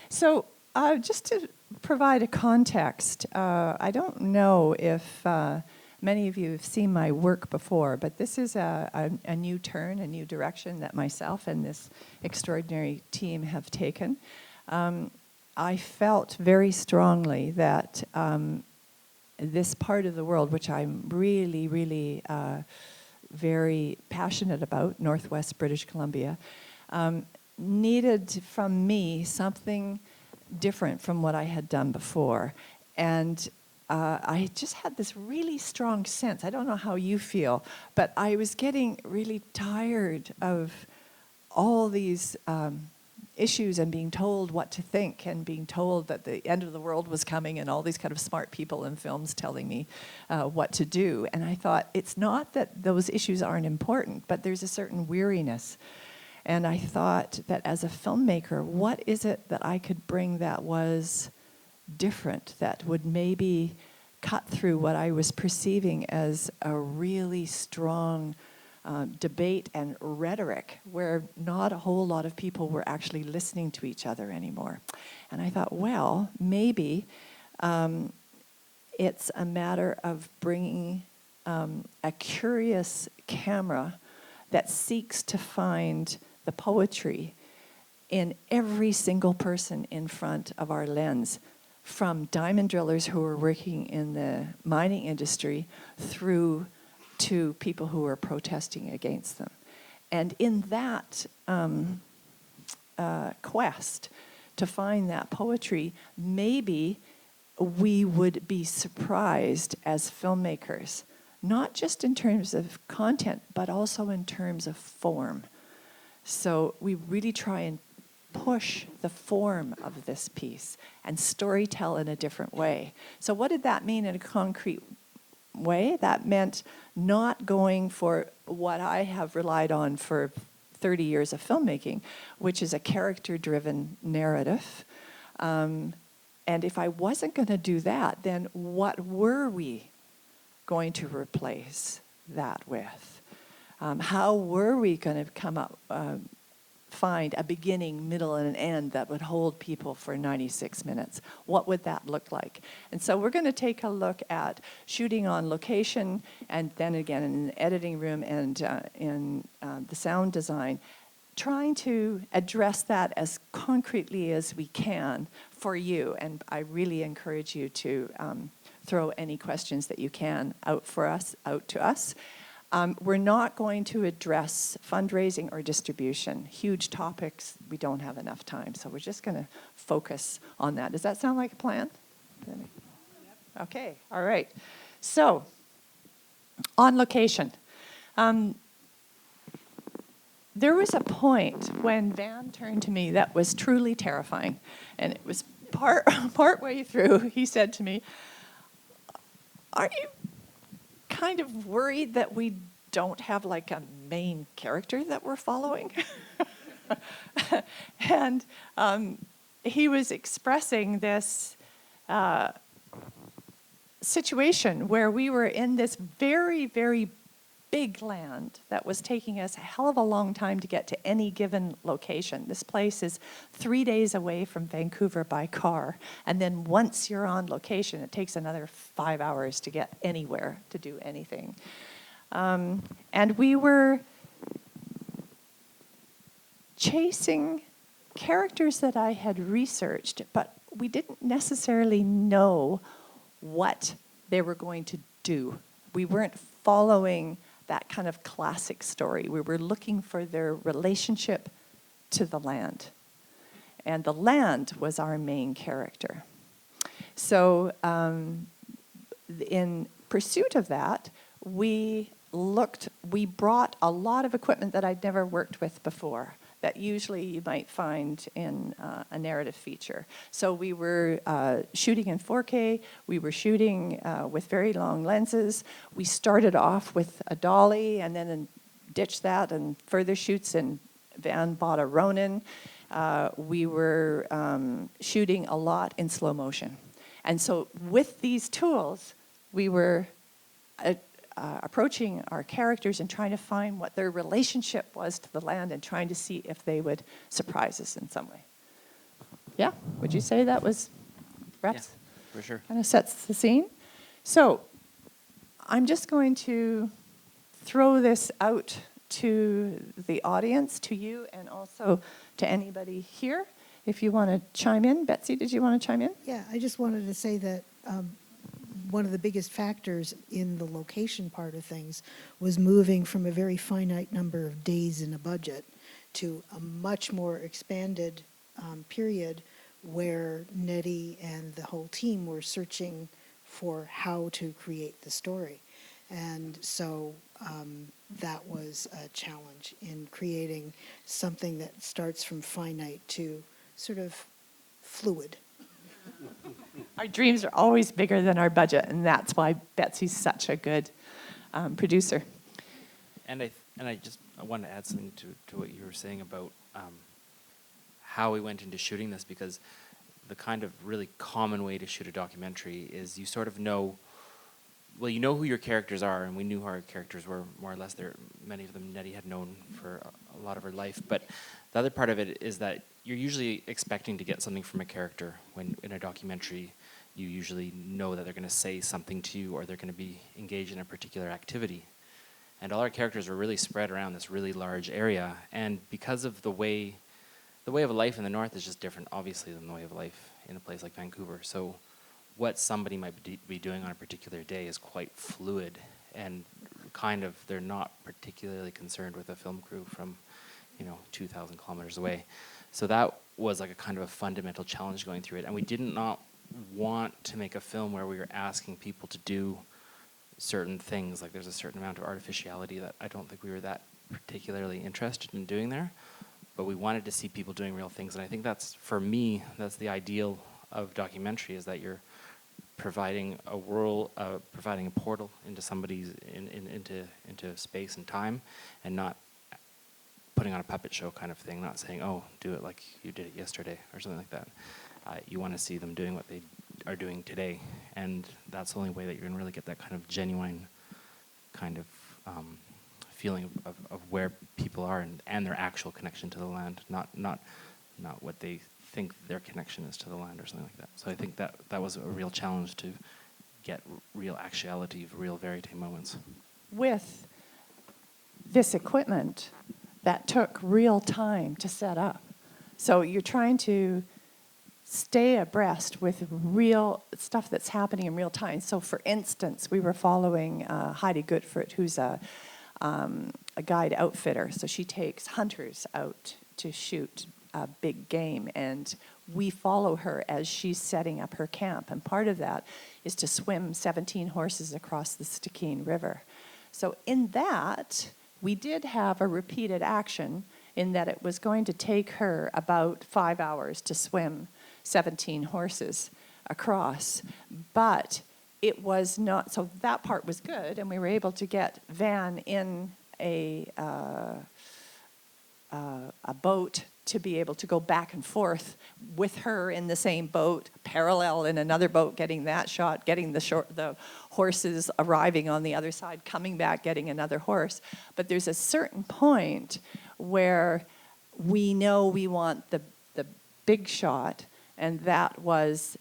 So just to provide a context, I don't know if many of you have seen my work before, but this is a new turn, a new direction that myself and this extraordinary team have taken. I felt very strongly that this part of the world, which I'm really, really very passionate about, Northwest British Columbia, needed from me something different from what I had done before. And I just had this really strong sense, I don't know how you feel, but I was getting really tired of all these issues and being told what to think and being told that the end of the world was coming and all these kind of smart people in films telling me what to do. And I thought, it's not that those issues aren't important, but there's a certain weariness. And I thought that as a filmmaker, what is it that I could bring that was different, that would maybe cut through what I was perceiving as a really strong debate and rhetoric where not a whole lot of people were actually listening to each other anymore. And I thought, well, maybe it's a matter of bringing a curious camera that seeks to find the poetry in every single person in front of our lens, from diamond drillers who are working in the mining industry through to people who are protesting against them. And in that quest to find that poetry, maybe we would be surprised as filmmakers, not just in terms of content, but also in terms of form. So we really try and push the form of this piece and storytell in a different way. So what did that mean in a concrete way? That meant not going for what I have relied on for 30 years of filmmaking, which is a character-driven narrative. And if I wasn't going to do that, then what were we going to replace that with? How were we going to come up, find a beginning, middle, and an end that would hold people for 96 minutes? What would that look like? And so we're going to take a look at shooting on location, and then again in the editing room and in the sound design, trying to address that as concretely as we can for you. And I really encourage you to throw any questions that you can out to us. We're not going to address fundraising or distribution. Huge topics, we don't have enough time, so we're just going to focus on that. Does that sound like a plan? Yep. Okay, all right. So, on location. There was a point when Van turned to me that was truly terrifying, and it was part way through, he said to me, "Aren't you kind of worried that we don't have like a main character that we're following?" And he was expressing this situation where we were in this very, very big land that was taking us a hell of a long time to get to any given location. This place is 3 days away from Vancouver by car, and then once you're on location, it takes another 5 hours to get anywhere to do anything. And we were chasing characters that I had researched, but we didn't necessarily know what they were going to do. We weren't following that kind of classic story. We were looking for their relationship to the land. And the land was our main character. So in pursuit of that, we brought a lot of equipment that I'd never worked with before, that usually you might find in a narrative feature. So we were shooting in 4K, we were shooting with very long lenses. We started off with a dolly and then ditched that and further shoots, and Van bought a Ronin. We were shooting a lot in slow motion. And so with these tools, we were approaching our characters and trying to find what their relationship was to the land and trying to see if they would surprise us in some way. Yeah? Would you say that was Yeah, reps? for sure. Kind of sets the scene. So I'm just going to throw this out to the audience, to you, and also to anybody here. If you want to chime in. Betsy, did you want to chime in? Yeah, I just wanted to say that one of the biggest factors in the location part of things was moving from a very finite number of days in a budget to a much more expanded period where Nettie and the whole team were searching for how to create the story. And so that was a challenge in creating something that starts from finite to sort of fluid. Our dreams are always bigger than our budget, and that's why Betsy's such a good producer. And I want to add something to what you were saying about how we went into shooting this, because the kind of really common way to shoot a documentary is you sort of know, well, you know who your characters are, and we knew who our characters were more or less. Many of them Nettie had known for a lot of her life, but the other part of it is that you're usually expecting to get something from a character. When in a documentary, you usually know that they're going to say something to you, or they're going to be engaged in a particular activity. And all our characters were really spread around this really large area, and because of the way of life in the north is just different, obviously, than the way of life in a place like Vancouver. So what somebody might be doing on a particular day is quite fluid, and kind of they're not particularly concerned with a film crew from 2,000 kilometers away. So that was like a kind of a fundamental challenge going through it, and we did not want to make a film where we were asking people to do certain things. Like there's a certain amount of artificiality that I don't think we were that particularly interested in doing there, but we wanted to see people doing real things. And I think that's, for me, that's the ideal of documentary, is that you're providing a world, providing a portal into somebody's, into space and time, and not putting on a puppet show kind of thing, not saying, oh, do it like you did it yesterday or something like that. You want to see them doing what they are doing today, and that's the only way that you're going to really get that kind of genuine kind of feeling of where people are and their actual connection to the land, not what they think their connection is to the land or something like that. So I think that was a real challenge to get real actuality, real verite moments. With this equipment that took real time to set up. So you're trying to stay abreast with real stuff that's happening in real time. So for instance, we were following Heidi Goodford, who's a guide outfitter. So she takes hunters out to shoot big game, and we follow her as she's setting up her camp. And part of that is to swim 17 horses across the Stikine River. So in that, we did have a repeated action in that it was going to take her about 5 hours to swim 17 horses across, but it was not, so that part was good, and we were able to get Van in a boat to be able to go back and forth with her in the same boat, parallel in another boat, getting that shot, getting the horses arriving on the other side, coming back, getting another horse. But there's a certain point where we know we want the big shot, and that was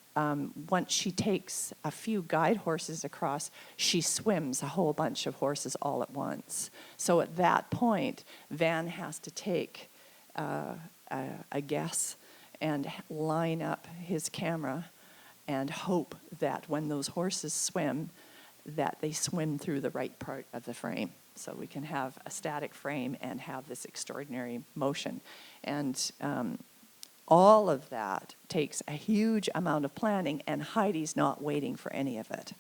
once she takes a few guide horses across, she swims a whole bunch of horses all at once. So at that point, Van has to take a guess and line up his camera and hope that when those horses swim, that they swim through the right part of the frame. So we can have a static frame and have this extraordinary motion. And all of that takes a huge amount of planning, and Heidi's not waiting for any of it.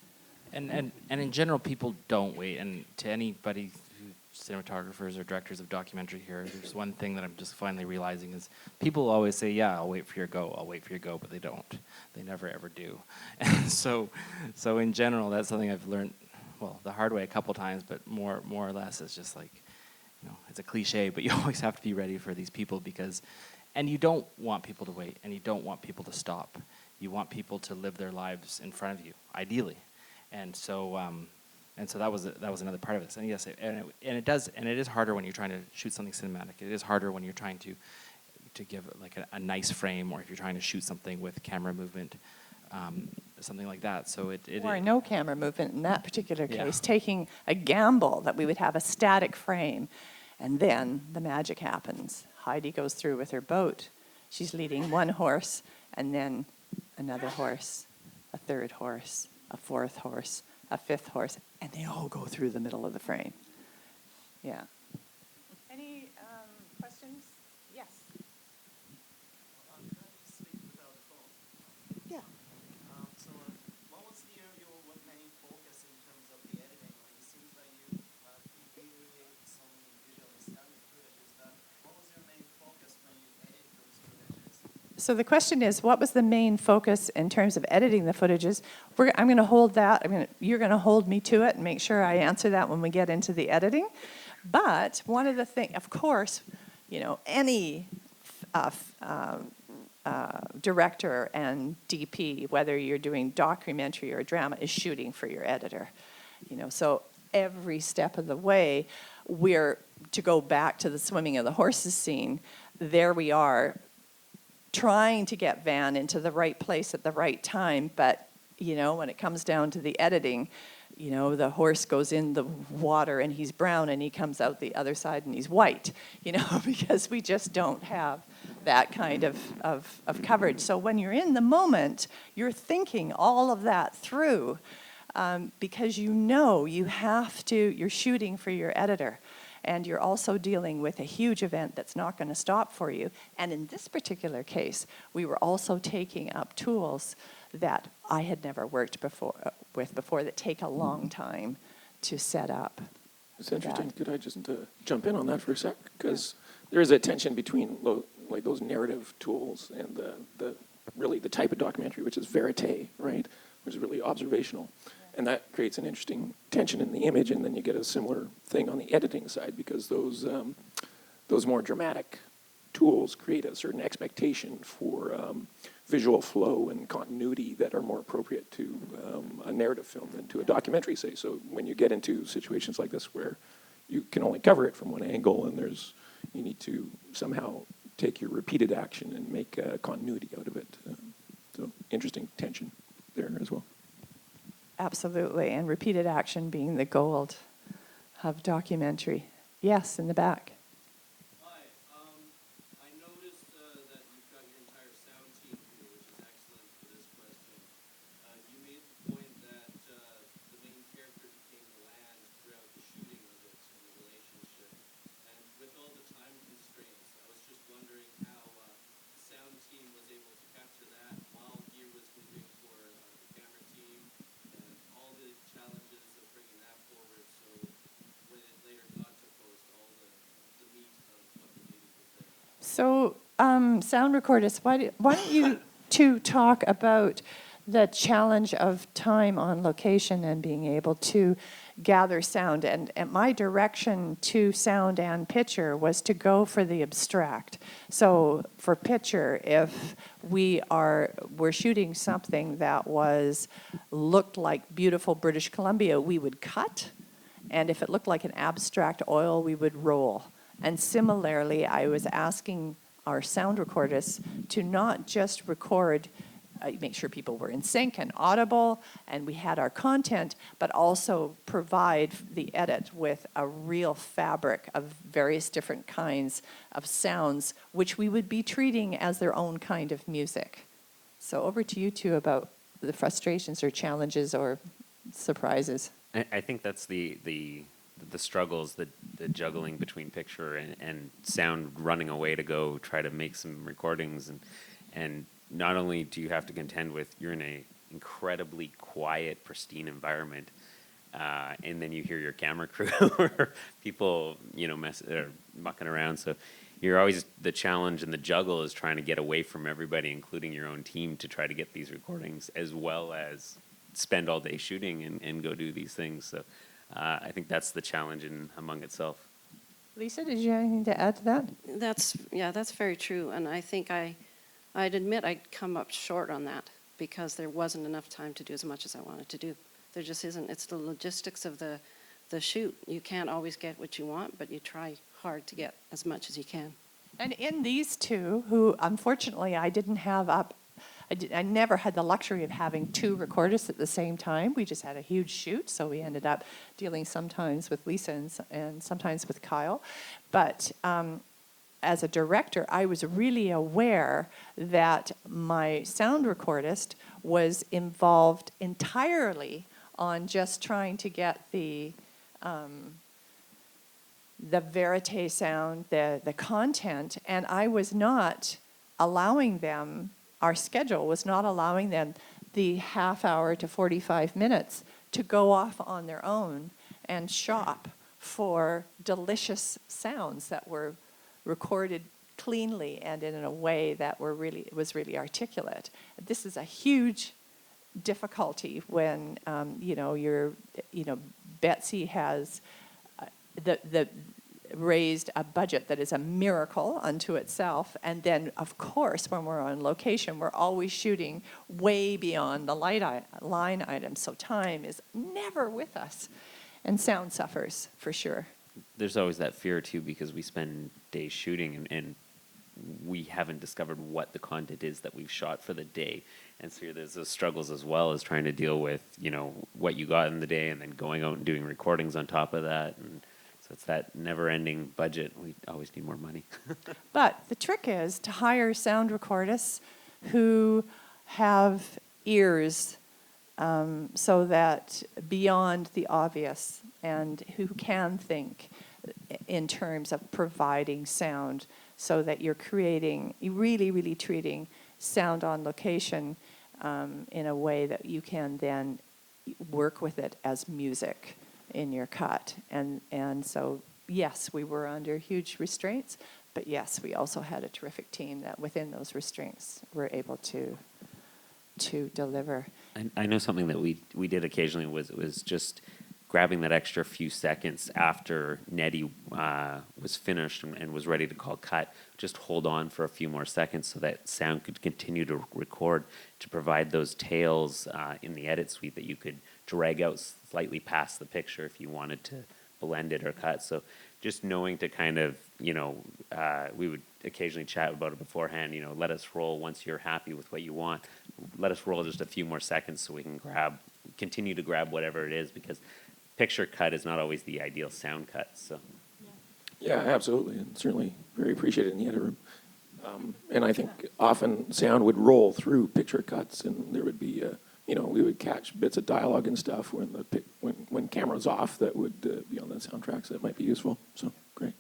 And in general, people don't wait. And to anybody cinematographers or directors of documentary here, there's one thing that I'm just finally realizing is people always say, yeah, I'll wait for your go, but they don't. They never ever do. And so in general, that's something I've learned, well, the hard way a couple times, but more or less it's just like, it's a cliche, but you always have to be ready for these people, and you don't want people to wait, and you don't want people to stop. You want people to live their lives in front of you, ideally. And so that was another part of this. And yes, it is harder when you're trying to shoot something cinematic. It is harder when you're trying to to give it like a nice frame, or if you're trying to shoot something with camera movement, something like that. So or no camera movement in that particular Yeah. case, taking a gamble that we would have a static frame. And then the magic happens. Heidi goes through with her boat. She's leading one horse, and then another horse, a third horse, a fourth horse, a fifth horse, and they all go through the middle of the frame. Yeah. Any questions? Yes. Yeah. So, what was your main focus in terms of the editing? Like, it seems like you recreate some visual and sound footages, but what was your main focus when you edit those footages? So the question is, what was the main focus in terms of editing the footages? I'm going to hold that. You're going to hold me to it and make sure I answer that when we get into the editing. But one of the things, of course, any director and DP, whether you're doing documentary or drama, is shooting for your editor. So every step of the way, to go back to the swimming of the horses scene, there we are, trying to get Van into the right place at the right time, but when it comes down to the editing, the horse goes in the water and he's brown, and he comes out the other side and he's white, because we just don't have that kind of coverage. So when you're in the moment, you're thinking all of that through, because you're shooting for your editor. And you're also dealing with a huge event that's not going to stop for you. And in this particular case, we were also taking up tools that I had never worked with before that take a long time to set up. It's interesting. Could I just jump in on that for a sec? Because there is a tension between those narrative tools and the type of documentary, which is verite, right? Which is really observational. And that creates an interesting tension in the image, and then you get a similar thing on the editing side, because those more dramatic tools create a certain expectation for visual flow and continuity that are more appropriate to a narrative film than to a documentary, say. So when you get into situations like this where you can only cover it from one angle, and you need to somehow take your repeated action and make continuity out of it. So interesting tension there as well. Absolutely, and repeated action being the gold of documentary. Yes, in the back. Hi, I noticed that you've got your entire sound team here, which is excellent for this question. You made the point that the main character became bland throughout the shooting of it and the relationship. And with all the time constraints, I was just wondering how the sound team was able to capture that while gear was moving for the camera team, and all the challenges of bringing that forward. So when it later got to post, all the meat of what the movie was there. So, sound recorders, why don't you two talk about the challenge of time on location and being able to gather sound. And my direction to sound and picture was to go for the abstract. So for picture, if we're shooting something that looked like beautiful British Columbia, we would cut. And if it looked like an abstract oil, we would roll. And similarly, I was asking our sound recordists to not just record, make sure people were in sync and audible, and we had our content, but also provide the edit with a real fabric of various different kinds of sounds, which we would be treating as their own kind of music. So over to you two about the frustrations or challenges or surprises. I think that's the struggles, the juggling between picture and sound, running away to go try to make some recordings, and not only do you have to contend with, you're in a incredibly quiet, pristine environment, and then you hear your camera crew or people, mucking around. So you're always, the challenge and the juggle is trying to get away from everybody, including your own team, to try to get these recordings, as well as spend all day shooting and go do these things. So I think that's the challenge among itself. Lisa, did you have anything to add to that? That's very true. And I think I'd admit I'd come up short on that because there wasn't enough time to do as much as I wanted to do. There just isn't. It's the logistics of the shoot. You can't always get what you want, but you try hard to get as much as you can. And in these two, who unfortunately I didn't have up, I never had the luxury of having two recordists at the same time. We just had a huge shoot, so we ended up dealing sometimes with Lisa and sometimes with Kyle. But as a director, I was really aware that my sound recordist was involved entirely on just trying to get the verite sound, the content, and I was not allowing them, our schedule was not allowing them the half hour to 45 minutes to go off on their own and shop for delicious sounds that were recorded cleanly and in a way that was really articulate. This is a huge difficulty when Betsy has the raised a budget that is a miracle unto itself, and then of course when we're on location we're always shooting way beyond the line items, so time is never with us, and sound suffers for sure. There's always that fear too, because we spend days shooting and we haven't discovered what the content is that we've shot for the day. And so there's those struggles as well as trying to deal with, what you got in the day and then going out and doing recordings on top of that. And so it's that never-ending budget. We always need more money. But the trick is to hire sound recordists who have ears so that beyond the obvious, and who can think in terms of providing sound, so that you're really treating sound on location in a way that you can then work with it as music in your cut. And so, yes, we were under huge restraints, but yes, we also had a terrific team that within those restraints were able to deliver. I know something that we did occasionally was just grabbing that extra few seconds after Nettie was finished and was ready to call cut, just hold on for a few more seconds so that sound could continue to record, to provide those tails in the edit suite that you could drag out slightly past the picture if you wanted to blend it or cut. So just knowing to kind of, we would occasionally chat about it beforehand, let us roll once you're happy with what you want. Let us roll just a few more seconds so we can continue to grab whatever it is, because picture cut is not always the ideal sound cut. So, Yeah, absolutely, and certainly very appreciated in the edit room. And I think often sound would roll through picture cuts, and there would be, we would catch bits of dialogue and stuff when camera's off that would be on the soundtracks that might be useful. So great.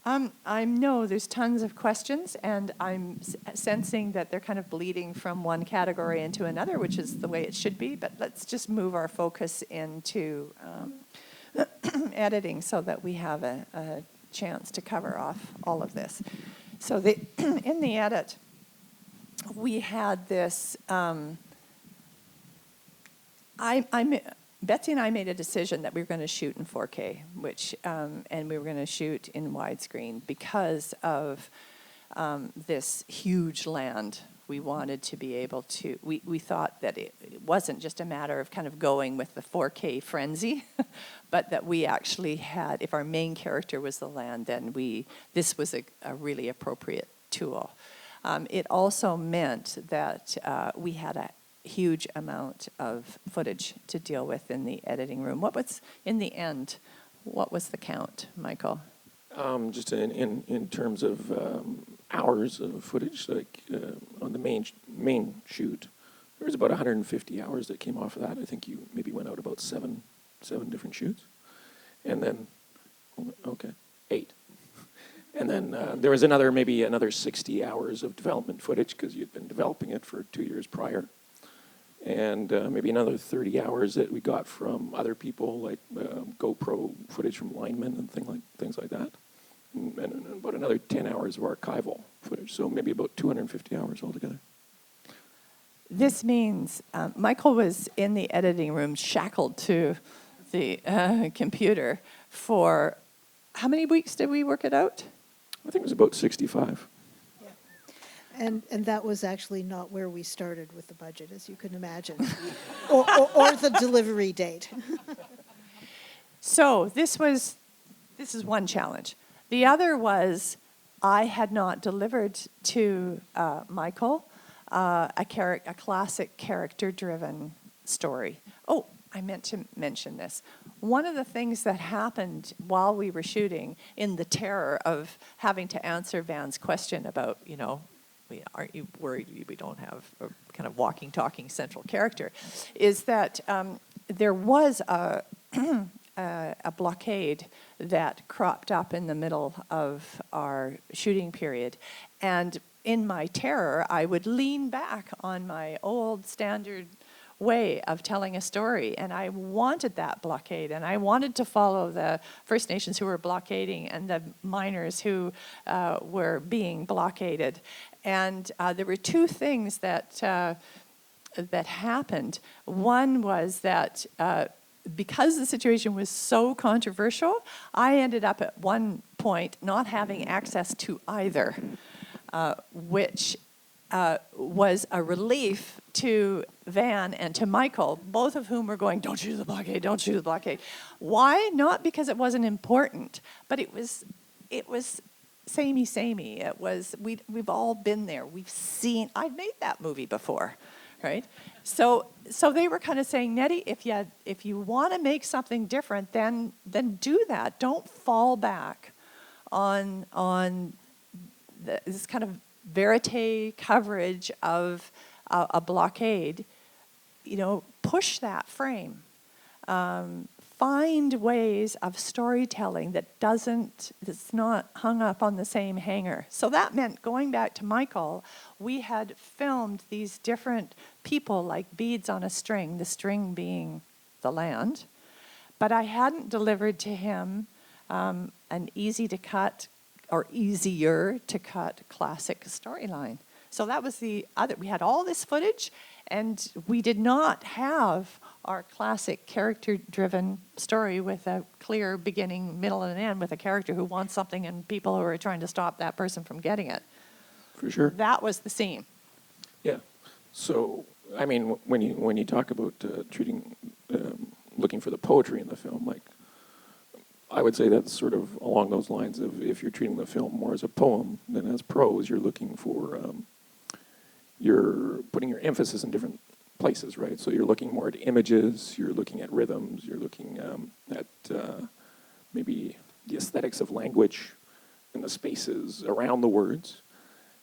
I know there's tons of questions, and I'm sensing that they're kind of bleeding from one category into another, which is the way it should be, but let's just move our focus into editing so that we have a chance to cover off all of this. So in the edit, we had this, Betsy and I made a decision that we were going to shoot in 4K, and we were going to shoot in widescreen because of this huge land. We wanted to be able to, we thought that it wasn't just a matter of kind of going with the 4K frenzy, but that we actually had, if our main character was the land, then this was a really appropriate tool. It also meant that we had a huge amount of footage to deal with in the editing room. In the end, what was the count, Michael? Just in terms of hours of footage, like on the main shoot, there was about 150 hours that came off of that. I think you maybe went out about seven different shoots, and then 8, and then there was maybe another 60 hours of development footage because you'd been developing it for 2 years prior. And maybe another 30 hours that we got from other people, like GoPro footage from linemen and things like that. And about another 10 hours of archival footage, so maybe about 250 hours altogether. This means Michael was in the editing room shackled to the computer for, how many weeks did we work it out? I think it was about 65. And that was actually not where we started with the budget, as you can imagine, or the delivery date. So this is one challenge. The other was I had not delivered to Michael a classic character-driven story. Oh, I meant to mention this. One of the things that happened while we were shooting, in the terror of having to answer Van's question about, aren't you worried we don't have a kind of walking, talking central character, is that there was a blockade that cropped up in the middle of our shooting period. And in my terror, I would lean back on my old standard way of telling a story, and I wanted that blockade, and I wanted to follow the First Nations who were blockading and the miners who were being blockaded. And there were two things that happened. One was that because the situation was so controversial, I ended up at one point not having access to either, which was a relief to Van and to Michael, both of whom were going, don't shoot the blockade, don't shoot the blockade. Why? Not because it wasn't important, but it was samey. It was, we've all been there. We've seen, I've made that movie before, right? So they were kind of saying, Nettie, if you want to make something different, then do that. Don't fall back on this kind of verite coverage of a blockade. Push that frame. Find ways of storytelling that's not hung up on the same hanger. So that meant, going back to Michael, we had filmed these different people like beads on a string, the string being the land, but I hadn't delivered to him an easy to cut or easier to cut classic storyline. So that was the other. We had all this footage, and we did not have our classic character-driven story with a clear beginning, middle, and end, with a character who wants something and people who are trying to stop that person from getting it. For sure. That was the scene. Yeah. So, I mean, when you talk about looking for the poetry in the film, like, I would say that's sort of along those lines of, if you're treating the film more as a poem than as prose, you're looking for, you're putting your emphasis in different places, right? So you're looking more at images, you're looking at rhythms, you're looking at maybe the aesthetics of language and the spaces around the words,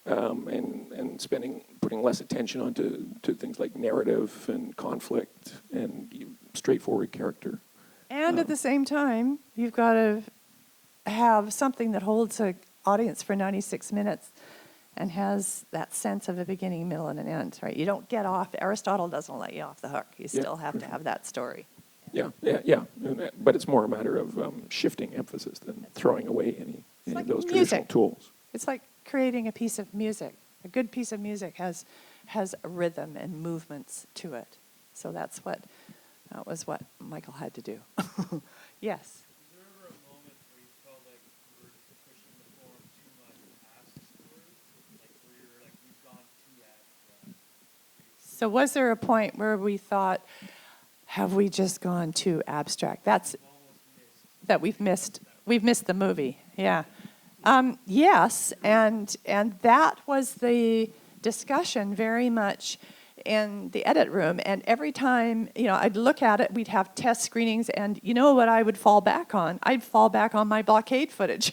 and putting less attention onto things like narrative and conflict and straightforward character. And at the same time, you've got to have something that holds an audience for 96 minutes and has that sense of a beginning, middle, and an end, right? You don't get off. Aristotle doesn't let you off the hook. You still have to have that story. Yeah. But it's more a matter of shifting emphasis than throwing away any like of those music. traditional tools. It's like creating a piece of music. A good piece of music has a rhythm and movements to it. So that was what Michael had to do. Yes. Was there ever a moment where you felt like you were pushing the form too much past the story? Like where you're like, we've gone too abstract? So was there a point where we thought, have we just gone too abstract? That's that we've missed the movie. Yeah. Yes, and that was the discussion very much in the edit room. And every time, I'd look at it, we'd have test screenings, and you know what I would fall back on? I'd fall back on my blockade footage.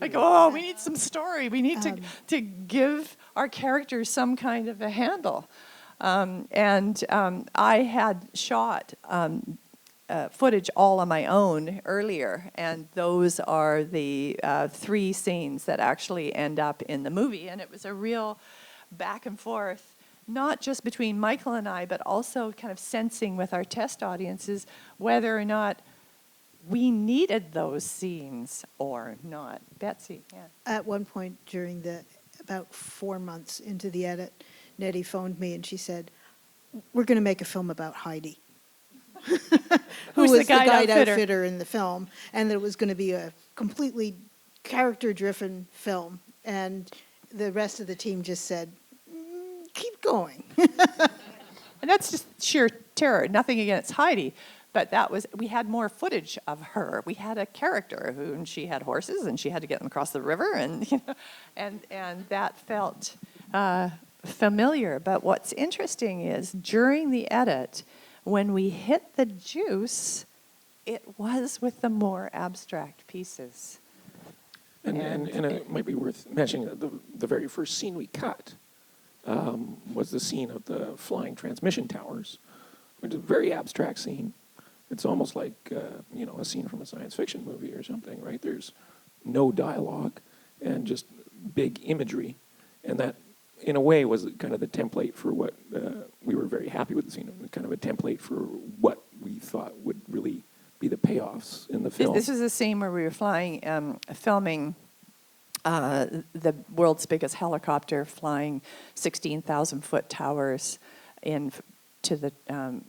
I go, oh, we need some story. We need to give our characters some kind of a handle. I had shot footage all on my own earlier, and those are the 3 scenes that actually end up in the movie. And it was a real back and forth, not just between Michael and I, but also kind of sensing with our test audiences whether or not we needed those scenes or not. Betsy, yeah. At one point during about 4 months into the edit, Nettie phoned me and she said, we're going to make a film about Heidi. Who was the guide outfitter in the film, and that it was going to be a completely character-driven film. And the rest of the team just said, keep going. And that's just sheer terror, nothing against Heidi. But we had more footage of her. We had a character and she had horses and she had to get them across the river and, and that felt familiar. But what's interesting is during the edit, when we hit the juice, it was with the more abstract pieces. And it might be worth mentioning that the very first scene we cut was the scene of the flying transmission towers, which is a very abstract scene. It's almost like, a scene from a science fiction movie or something, right? There's no dialogue and just big imagery. And that, in a way, was kind of the template for what we were very happy with the scene, kind of a template for what we thought would really be the payoffs in the film. This was the scene where we were filming the world's biggest helicopter, flying 16,000-foot towers to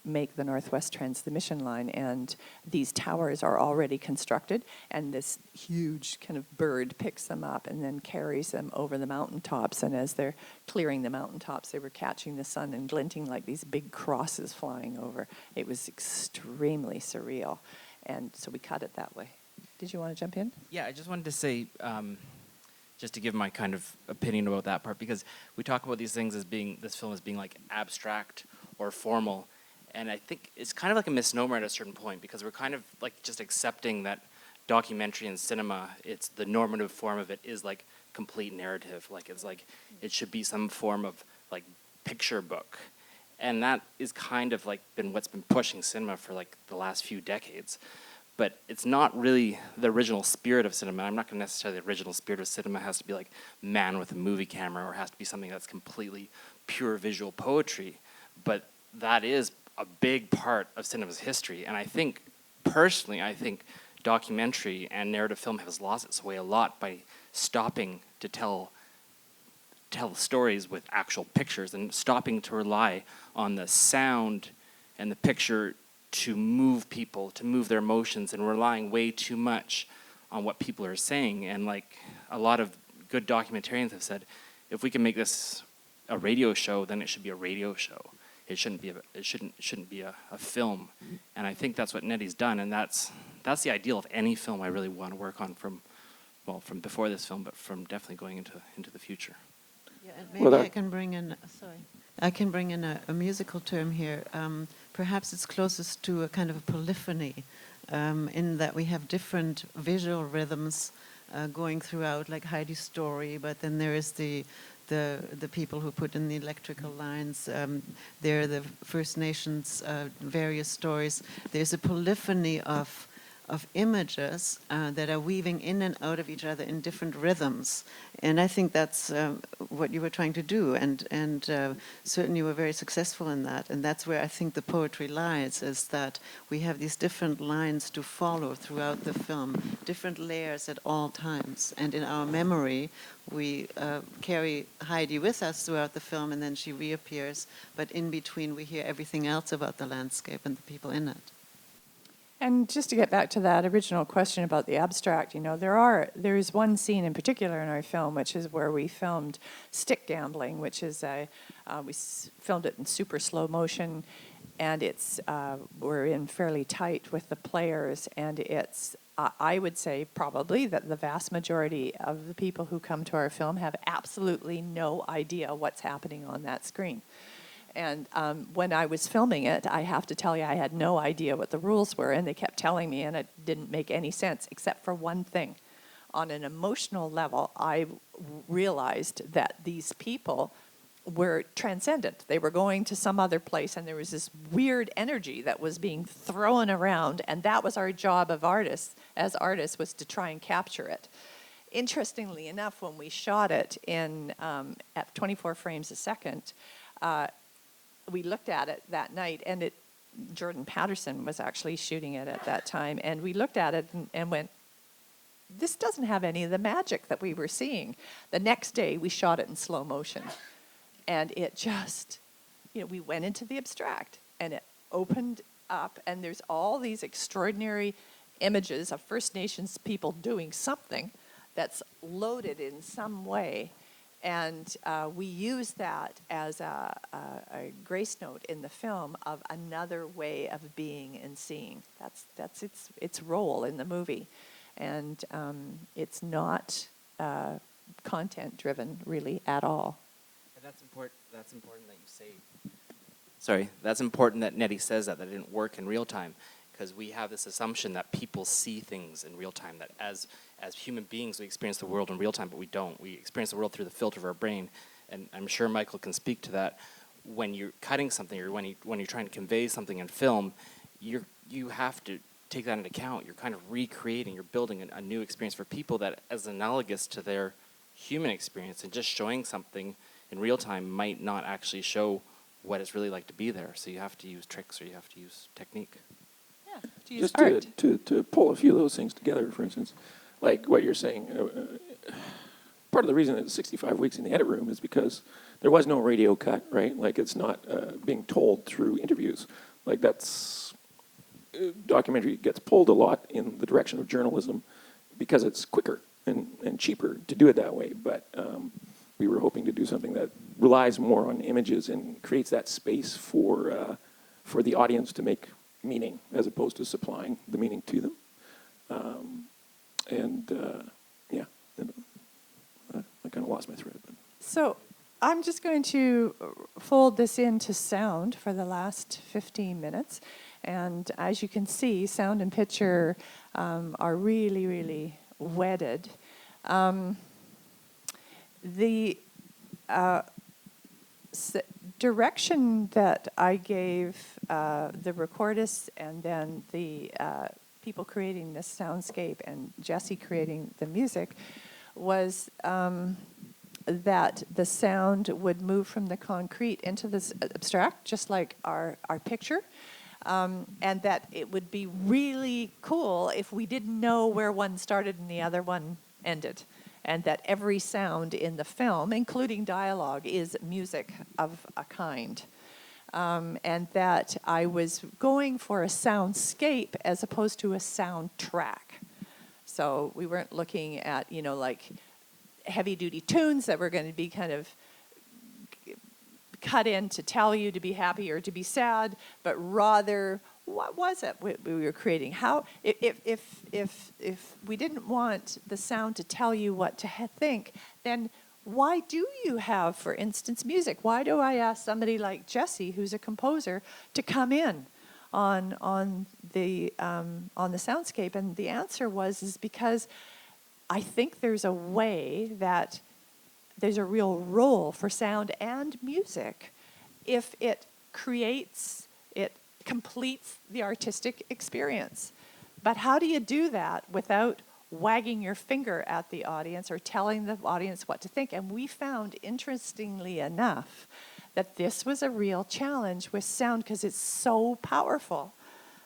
make the Northwest Transmission Line, and these towers are already constructed, and this huge kind of bird picks them up and then carries them over the mountaintops, and as they're clearing the mountaintops, they were catching the sun and glinting like these big crosses flying over. It was extremely surreal, and so we cut it that way. Did you want to jump in? Yeah, I just wanted to say, just to give my kind of opinion about that part, because we talk about these things this film as being like abstract or formal, and I think it's kind of like a misnomer at a certain point, because we're kind of like just accepting that documentary and cinema, it's the normative form of it is like complete narrative, like it's like it should be some form of like picture book, and that is kind of like what's been pushing cinema for like the last few decades. But it's not really the original spirit of cinema. I'm not going to necessarily the original spirit of cinema has to be like man with a movie camera, or has to be something that's completely pure visual poetry. But that is a big part of cinema's history. And I think, personally, documentary and narrative film has lost its way a lot by stopping to tell stories with actual pictures and stopping to rely on the sound and the picture to move people, to move their emotions, and relying way too much on what people are saying. And like a lot of good documentarians have said, if we can make this a radio show, then it should be a radio show. It shouldn't be a film. And I think that's what Nettie's done, and that's the ideal of any film I really want to work on from before this film, but from definitely going into the future. Yeah, and maybe I can bring in. I can bring in a musical term here. Perhaps it's closest to a kind of a polyphony, in that we have different visual rhythms going throughout, like Heidi's story, but then there is the people who put in the electrical lines. There are the First Nations various stories. There's a polyphony of images that are weaving in and out of each other in different rhythms, and I think that's what you were trying to do, and certainly you were very successful in that, and that's where I think the poetry lies, is that we have these different lines to follow throughout the film, different layers at all times, and in our memory we carry Heidi with us throughout the film, and then she reappears, but in between we hear everything else about the landscape and the people in it. And just to get back to that original question about the abstract, there is one scene in particular in our film, which is where we filmed stick gambling, which is filmed it in super slow motion, and we're in fairly tight with the players, and it's I would say probably that the vast majority of the people who come to our film have absolutely no idea what's happening on that screen. And when I was filming it, I have to tell you, I had no idea what the rules were, and they kept telling me, and it didn't make any sense, except for one thing. On an emotional level, I realized that these people were transcendent. They were going to some other place, and there was this weird energy that was being thrown around, and that was our job of artists, was to try and capture it. Interestingly enough, when we shot it at 24 frames a second, we looked at it that night, and Jordan Patterson was actually shooting it at that time, and we looked at it and went, this doesn't have any of the magic that we were seeing. The next day, we shot it in slow motion, and it just, we went into the abstract, and it opened up, and there's all these extraordinary images of First Nations people doing something that's loaded in some way. And we use that as a grace note in the film of another way of being and seeing. That's its role in the movie. And it's not content driven really at all. And that's important. That's important that you say. Sorry, that's important that Nettie says that it didn't work in real time, because we have this assumption that people see things in real time, that as human beings we experience the world in real time, but we don't. We experience the world through the filter of our brain, and I'm sure Michael can speak to that. When you're cutting something or when you're trying to convey something in film, you have to take that into account. You're kind of recreating, you're building a new experience for people that is analogous to their human experience, and just showing something in real time might not actually show what it's really like to be there. So you have to use tricks, or you have to use technique. Yeah, to use Just art. to pull a few of those things together, for instance, like what you're saying, part of the reason it's 65 weeks in the edit room is because there was no radio cut, right? Like, it's not being told through interviews. Like, that's, documentary gets pulled a lot in the direction of journalism because it's quicker and cheaper to do it that way. But we were hoping to do something that relies more on images and creates that space for the audience to make meaning, as opposed to supplying the meaning to them. Yeah, I kind of lost my thread. But. So I'm just going to fold this into sound for the last 15 minutes. And as you can see, sound and picture are really, really wedded. The direction that I gave the recordists and then the people creating this soundscape and Jesse creating the music was that the sound would move from the concrete into this abstract, just like our picture. And that it would be really cool if we didn't know where one started and the other one ended. And that every sound in the film, including dialogue, is music of a kind. And that I was going for a soundscape as opposed to a soundtrack. So we weren't looking at, like heavy-duty tunes that were going to be kind of cut in to tell you to be happy or to be sad, but rather, what was it we were creating? How, if we didn't want the sound to tell you what to think, then why do you have, for instance, music? Why do I ask somebody like Jesse, who's a composer, to come in on the soundscape? And the answer is because I think there's a way that there's a real role for sound and music if it completes the artistic experience. But how do you do that without wagging your finger at the audience or telling the audience what to think? And we found, interestingly enough, that this was a real challenge with sound because it's so powerful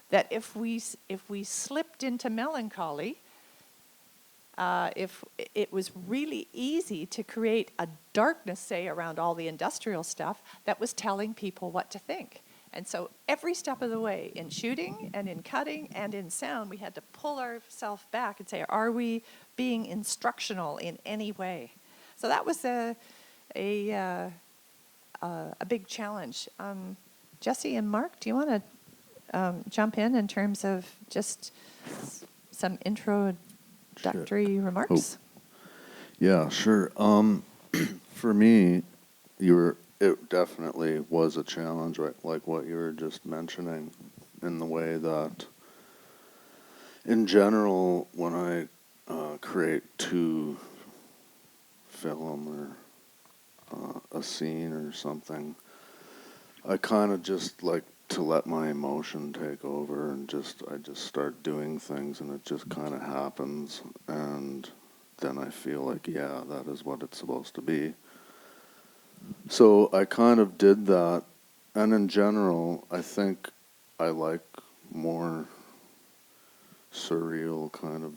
that if we slipped into melancholy, if it was really easy to create a darkness, say, around all the industrial stuff that was telling people what to think. And so every step of the way, in shooting and in cutting and in sound, we had to pull ourselves back and say, are we being instructional in any way? So that was a big challenge. Jesse and Mark, do you want to jump in terms of just some introductory remarks? Yeah, sure. For me, it definitely was a challenge, right? Like what you were just mentioning, in the way that, in general, when I create to film or a scene or something, I kind of just like to let my emotion take over, and I just start doing things, and it just kind of happens, and then I feel like, yeah, that is what it's supposed to be. So I kind of did that, and in general, I think I like more surreal, kind of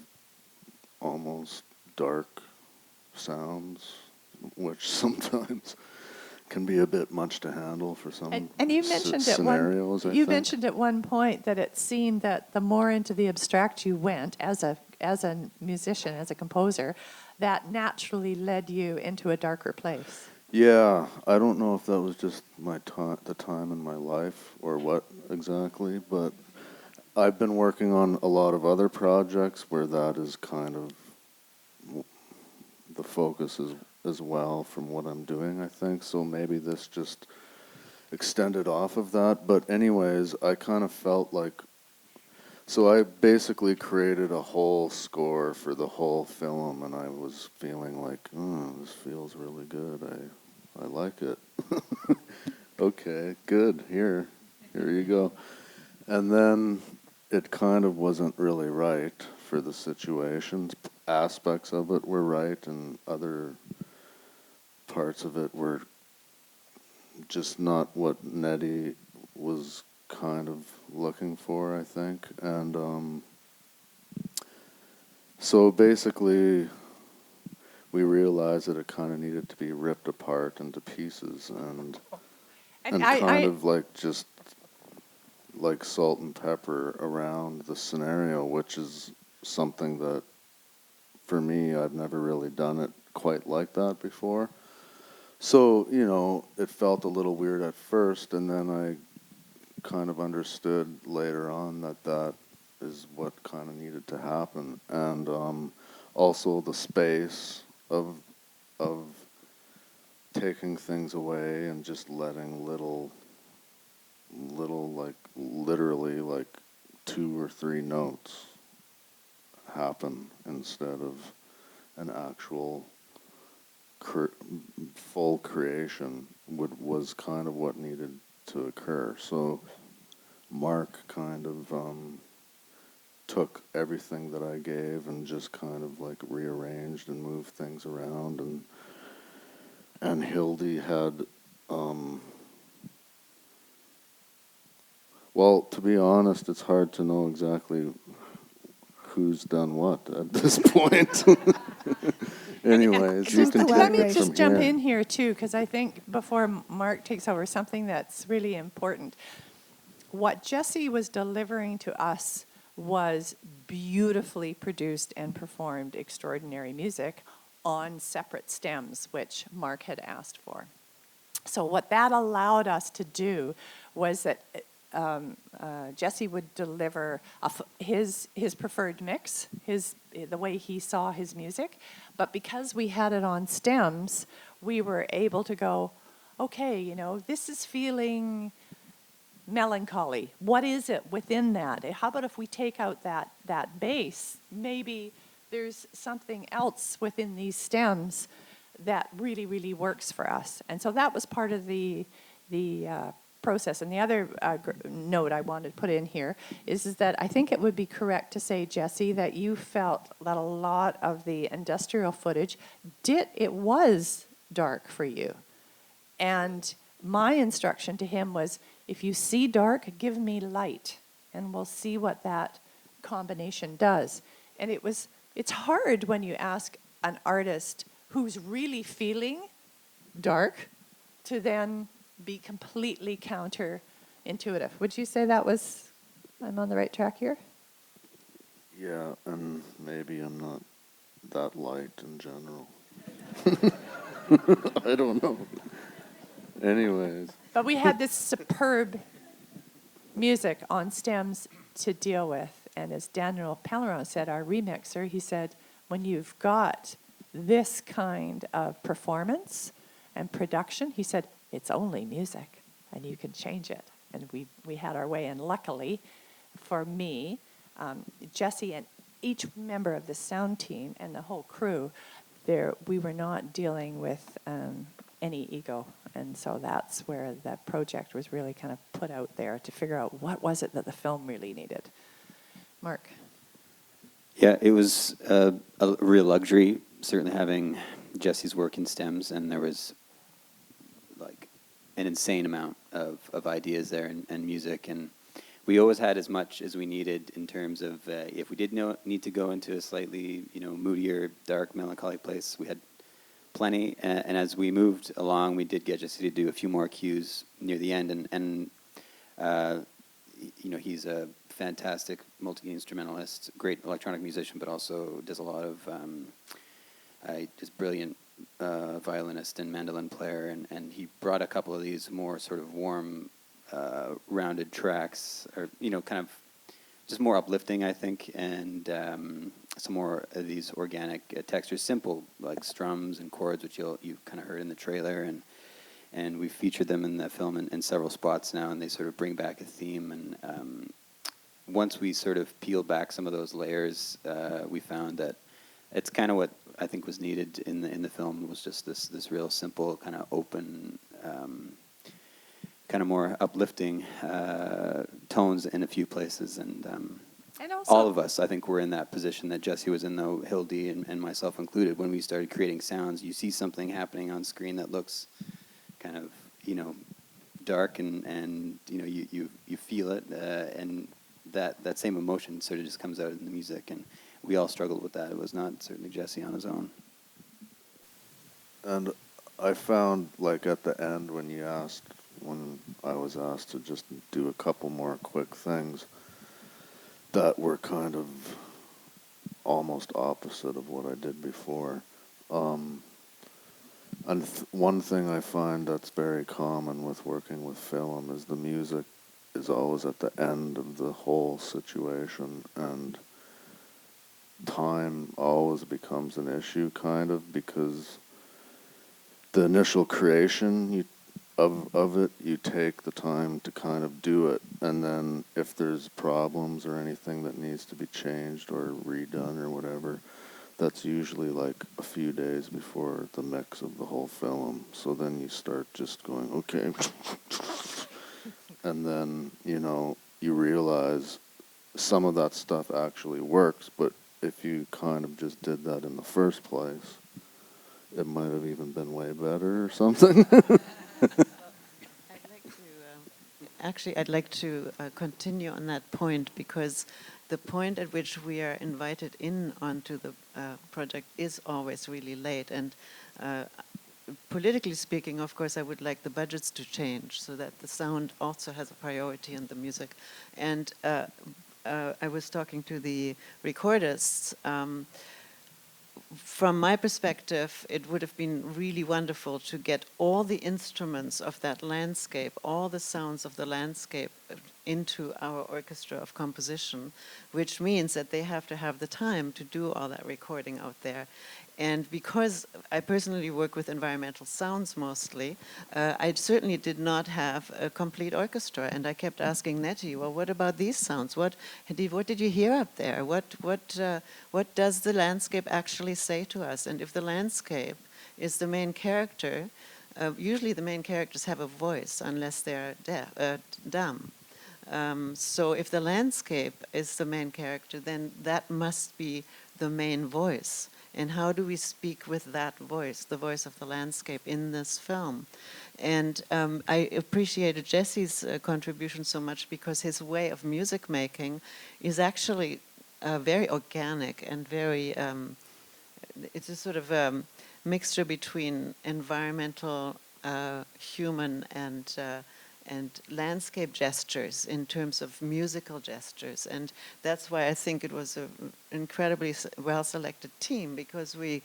almost dark sounds, which sometimes can be a bit much to handle for some and you mentioned scenarios. You mentioned at one point that it seemed that the more into the abstract you went as a musician, as a composer, that naturally led you into a darker place. Yeah, I don't know if that was just my the time in my life or what exactly, but I've been working on a lot of other projects where that is kind of the focus as well from what I'm doing, I think. So maybe this just extended off of that. But anyways, I kind of felt like, so I basically created a whole score for the whole film, and I was feeling like, oh, this feels really good. I like it. Okay, good. Here you go. And then it kind of wasn't really right for the situations. Aspects of it were right, and other parts of it were just not what Nettie was kind of looking for, I think. And so basically, we realized that it kind of needed to be ripped apart into pieces and kind of like just like salt and pepper around the scenario, which is something that for me, I've never really done it quite like that before. So, you know, it felt a little weird at first, and then I kind of understood later on that that is what kind of needed to happen. And also the space of taking things away and just letting little like literally like 2 or 3 notes happen instead of an actual full creation was kind of what needed to occur. So Mark kind of took everything that I gave and just kind of like rearranged and moved things around, and Hildy had well, to be honest, it's hard to know exactly who's done what at this point. Anyways, you can let take me it just from jump here. in here too, because I think before Mark takes over, something that's really important. What Jesse was delivering to us was beautifully produced and performed extraordinary music on separate stems, which Mark had asked for. So what that allowed us to do was that Jesse would deliver his preferred mix, the way he saw his music, but because we had it on stems, we were able to go, okay, you know, this is feeling melancholy. What is it within that? How about if we take out that bass? Maybe there's something else within these stems that really, really works for us. And so that was part of the process. And the other note I wanted to put in here is that I think it would be correct to say, Jesse, that you felt that a lot of the industrial footage was dark for you. And my instruction to him was, if you see dark, give me light, and we'll see what that combination does. And it's hard when you ask an artist who's really feeling dark to then be completely counterintuitive. Would you say I'm on the right track here? Yeah, and maybe I'm not that light in general. I don't know. Anyways. But we had this superb music on stems to deal with. And as Daniel Pellerin said, our remixer, he said, when you've got this kind of performance and production, he said, it's only music and you can change it. And we had our way. And luckily for me, Jesse and each member of the sound team and the whole crew, we were not dealing with any ego. And so that's where that project was really kind of put out there to figure out what was it that the film really needed. Mark. Yeah, it was a real luxury, certainly having Jesse's work in stems, and there was like an insane amount of ideas there and music, and we always had as much as we needed in terms of if we did need to go into a slightly moodier, dark, melancholic place, we had plenty. And as we moved along, we did get Jesse to do a few more cues near the end, and he's a fantastic multi-instrumentalist, great electronic musician, but also does a lot of just brilliant violinist and mandolin player, and he brought a couple of these more sort of warm, rounded tracks, or kind of just more uplifting, I think, and some more of these organic textures, simple like strums and chords, which you've kind of heard in the trailer, and we've featured them in the film in several spots now, and they sort of bring back a theme. And once we sort of peel back some of those layers, we found that it's kind of what I think was needed in the film, was just this real simple, kind of open, kind of more uplifting tones in a few places. And also, all of us, I think, were in that position that Jesse was in, though, Hildy and myself included. When we started creating sounds, you see something happening on screen that looks kind of, dark, and you feel it, and that same emotion sort of just comes out in the music, and we all struggled with that. It was not certainly Jesse on his own. And I found, like, at the end when I was asked to just do a couple more quick things that were kind of almost opposite of what I did before. And one thing I find that's very common with working with film is the music is always at the end of the whole situation, and time always becomes an issue, kind of, because the initial creation of it, you take the time to kind of do it, and then if there's problems or anything that needs to be changed or redone or whatever, that's usually like a few days before the mix of the whole film. So then you start just going, okay, and then, you realize some of that stuff actually works, but if you kind of just did that in the first place, it might have even been way better or something. I'd like to continue on that point, because the point at which we are invited in onto the project is always really late. And politically speaking, of course, I would like the budgets to change so that the sound also has a priority in the music. And I was talking to the recordists. From my perspective, it would have been really wonderful to get all the instruments of that landscape, all the sounds of the landscape into our orchestra of composition, which means that they have to have the time to do all that recording out there. And because I personally work with environmental sounds mostly, I certainly did not have a complete orchestra. And I kept asking Nettie, well, what about these sounds? What did you hear up there? What does the landscape actually say to us? And if the landscape is the main character, usually the main characters have a voice unless they're dumb. So if the landscape is the main character, then that must be the main voice. And how do we speak with that voice, the voice of the landscape, in this film? And I appreciated Jesse's contribution so much, because his way of music making is actually very organic and very, it's a sort of mixture between environmental, human, and landscape gestures in terms of musical gestures. And that's why I think it was an incredibly well-selected team, because we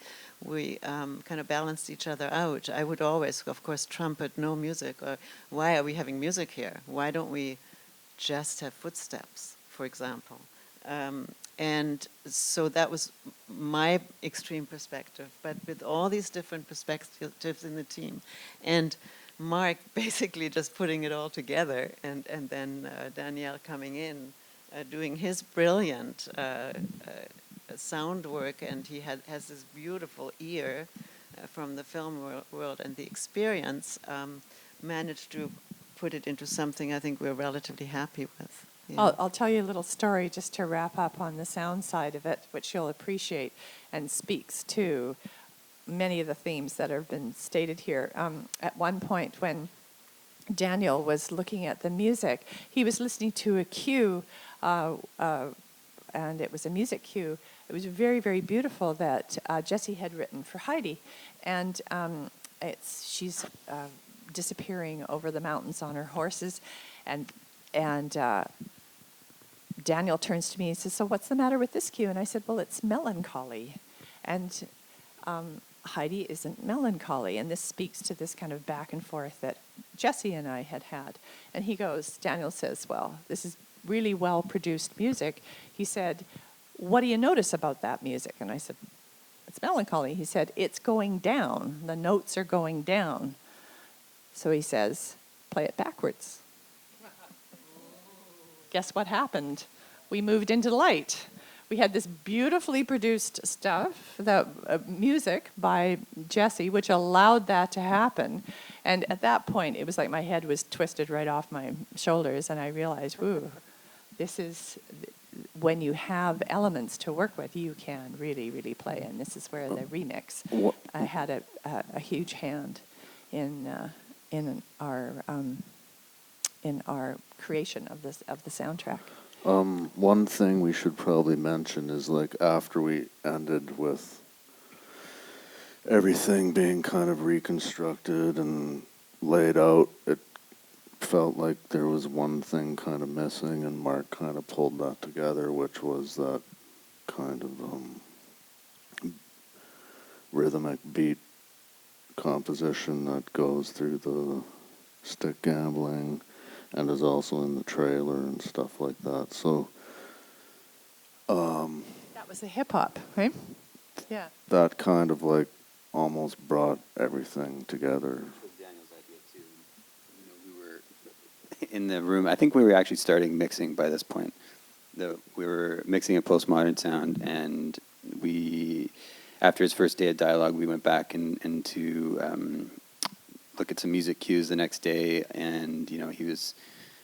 kind of balanced each other out. I would always, of course, trumpet no music, or why are we having music here? Why don't we just have footsteps, for example? And so that was my extreme perspective, but with all these different perspectives in the team. And Mark basically just putting it all together, and then Danielle coming in, doing his brilliant sound work, and he has this beautiful ear from the film world, and the experience managed to put it into something I think we're relatively happy with. Yeah. I'll tell you a little story just to wrap up on the sound side of it, which you'll appreciate and speaks to many of the themes that have been stated here. At one point, when Daniel was looking at the music, he was listening to a cue, and it was a music cue. It was very, very beautiful that Jessie had written for Heidi, and she's disappearing over the mountains on her horses, and Daniel turns to me and says, "So what's the matter with this cue?" And I said, "Well, it's melancholy," and Heidi isn't melancholy. And this speaks to this kind of back and forth that Jesse and I had. And he goes, Daniel says, well, this is really well-produced music. He said, what do you notice about that music? And I said, it's melancholy. He said, it's going down. The notes are going down. So he says, play it backwards. Guess what happened? We moved into light. We had this beautifully produced stuff, music by Jesse, which allowed that to happen. And at that point, it was like my head was twisted right off my shoulders, and I realized, ooh, this is, when you have elements to work with, you can really, really play. And this is where the remix had a huge hand in our creation of the soundtrack. One thing we should probably mention is, like, after we ended with everything being kind of reconstructed and laid out, it felt like there was one thing kind of missing, and Mark kind of pulled that together, which was that kind of rhythmic beat composition that goes through the stick gambling and is also in the trailer and stuff like that. So that was the hip hop, right? Yeah. that kind of like almost brought everything together. Daniel's idea too. You know, we were in the room. I think we were actually starting mixing by this point. We were mixing a postmodern sound, and we, after his first day of dialogue, we went back and to look at some music cues the next day, and you know, he was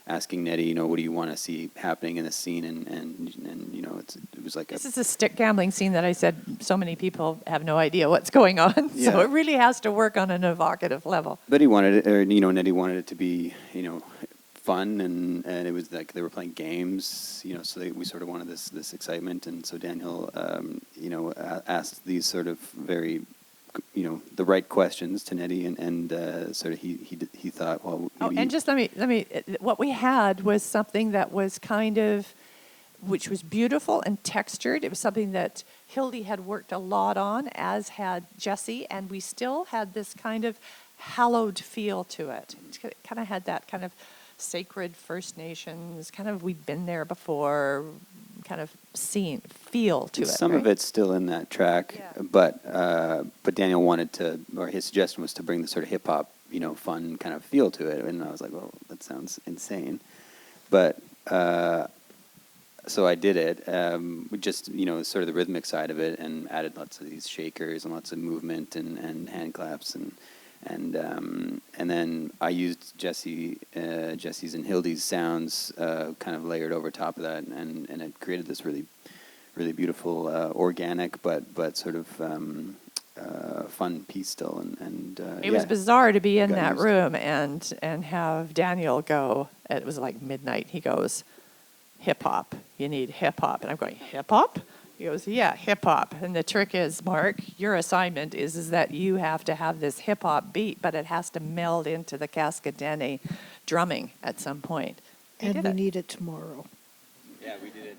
asking Nettie, you know, what do you want to see happening in the scene, and you know, it was like this is a stick gambling scene that I said so many people have no idea what's going on. Yeah. So it really has to work on an evocative level. But he wanted it, or you know, Nettie wanted it to be, you know, fun, and it was like they were playing games, you know, so we sort of wanted this excitement, and so Daniel, you know, asked these sort of very, you know, the right questions to Nettie, and sort of he thought, well, maybe. Oh, and just let me. What we had was something that was kind of, which was beautiful and textured. It was something that Hildy had worked a lot on, as had Jesse, and we still had this kind of hallowed feel to it. It kind of had that kind of sacred First Nations, kind of we'd been there before, kind of feel to it. Some right? of it's still in that track, Yeah. but Daniel wanted to, or his suggestion was to bring the sort of hip hop, you know, fun kind of feel to it, and I was like, well, that sounds insane, but so I did it, just, you know, sort of the rhythmic side of it, and added lots of these shakers and lots of movement and hand claps, and then I used Jesse's and Hildy's sounds kind of layered over top of that, and it created this really, really beautiful, organic but sort of fun piece still. And it was bizarre to be in got that used. room and have Daniel go. It was like midnight. He goes, hip hop. You need hip hop, and I'm going, hip hop. He goes, yeah, hip hop. And the trick is, Mark, your assignment is that you have to have this hip hop beat, but it has to meld into the Cascadene drumming at some point. And we need it tomorrow. Yeah, we did it.